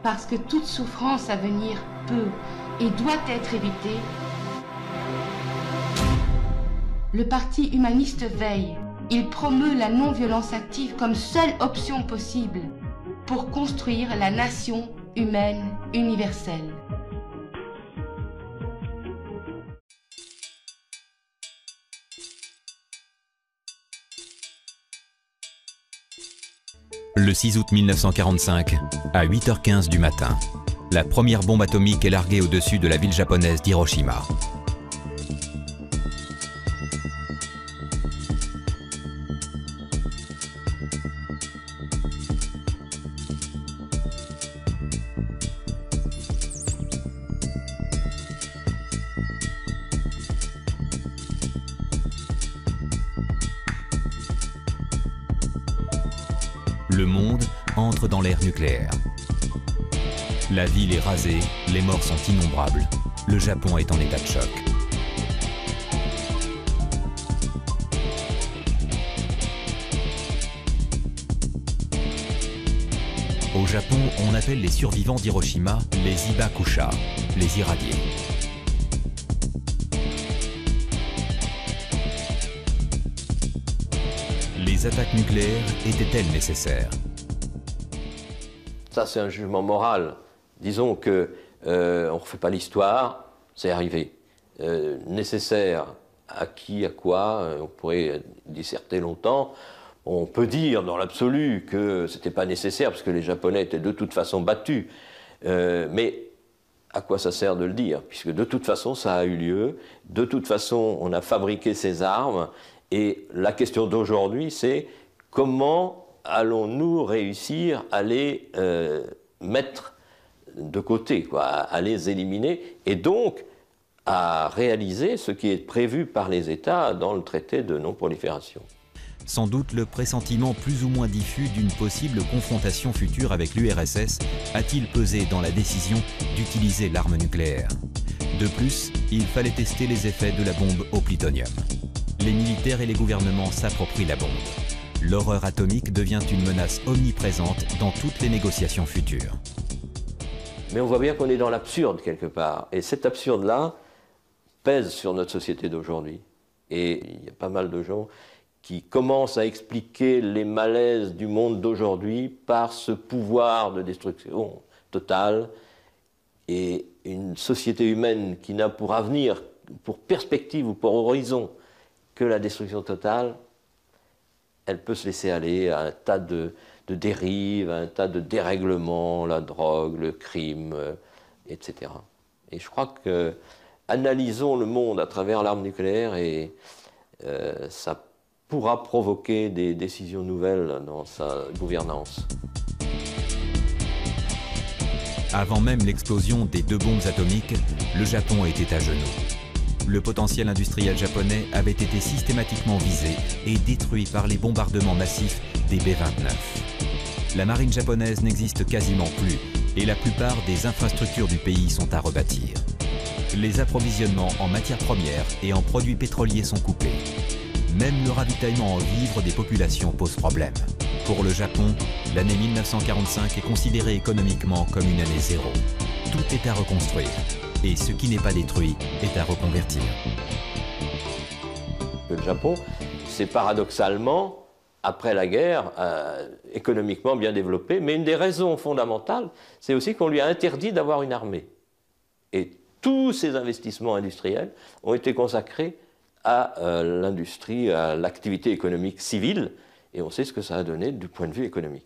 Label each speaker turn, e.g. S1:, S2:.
S1: Parce que toute souffrance à venir peut et doit être évitée, le Parti humaniste veille. Il promeut la non-violence active comme seule option possible pour construire la nation humaine universelle.
S2: Le 6 août 1945, à 8h15 du matin, la première bombe atomique est larguée au-dessus de la ville japonaise d'Hiroshima. Le monde entre dans l'ère nucléaire. La ville est rasée, les morts sont innombrables. Le Japon est en état de choc. Au Japon, on appelle les survivants d'Hiroshima les Ibakusha, les irradiés. Les attaques nucléaires étaient-elles nécessaires?
S3: Ça, c'est un jugement moral. Disons que on ne refait pas l'histoire, c'est arrivé. Nécessaire à qui, à quoi, on pourrait disserter longtemps. On peut dire dans l'absolu que ce n'était pas nécessaire parce que les Japonais étaient de toute façon battus. Mais à quoi ça sert de le dire? Puisque de toute façon, ça a eu lieu. De toute façon, on a fabriqué ces armes. Et la question d'aujourd'hui, c'est comment allons-nous réussir à les mettre de côté, quoi, à les éliminer, et donc à réaliser ce qui est prévu par les États dans le traité de non-prolifération.
S2: Sans doute le pressentiment plus ou moins diffus d'une possible confrontation future avec l'URSS a-t-il pesé dans la décision d'utiliser l'arme nucléaire. De plus, il fallait tester les effets de la bombe au plutonium. Les militaires et les gouvernements s'approprient la bombe. L'horreur atomique devient une menace omniprésente dans toutes les négociations futures.
S3: Mais on voit bien qu'on est dans l'absurde quelque part. Et cet absurde-là pèse sur notre société d'aujourd'hui. Et il y a pas mal de gens qui commencent à expliquer les malaises du monde d'aujourd'hui par ce pouvoir de destruction totale et une société humaine qui n'a pour avenir, pour perspective ou pour horizon que la destruction totale. Elle peut se laisser aller à un tas de dérives, à un tas de dérèglements, la drogue, le crime, etc. Et je crois que analysons le monde à travers l'arme nucléaire et ça pourra provoquer des décisions nouvelles dans sa gouvernance.
S2: Avant même l'explosion des 2 bombes atomiques, le Japon était à genoux. Le potentiel industriel japonais avait été systématiquement visé et détruit par les bombardements massifs des B-29. La marine japonaise n'existe quasiment plus et la plupart des infrastructures du pays sont à rebâtir. Les approvisionnements en matières premières et en produits pétroliers sont coupés. Même le ravitaillement en vivres des populations pose problème. Pour le Japon, l'année 1945 est considérée économiquement comme une année zéro. Tout est à reconstruire. Et ce qui n'est pas détruit est à reconvertir.
S3: Le Japon, c'est paradoxalement, après la guerre, économiquement bien développé, mais une des raisons fondamentales, c'est aussi qu'on lui a interdit d'avoir une armée. Et tous ces investissements industriels ont été consacrés à l'industrie, à l'activité économique civile, et on sait ce que ça a donné du point de vue économique.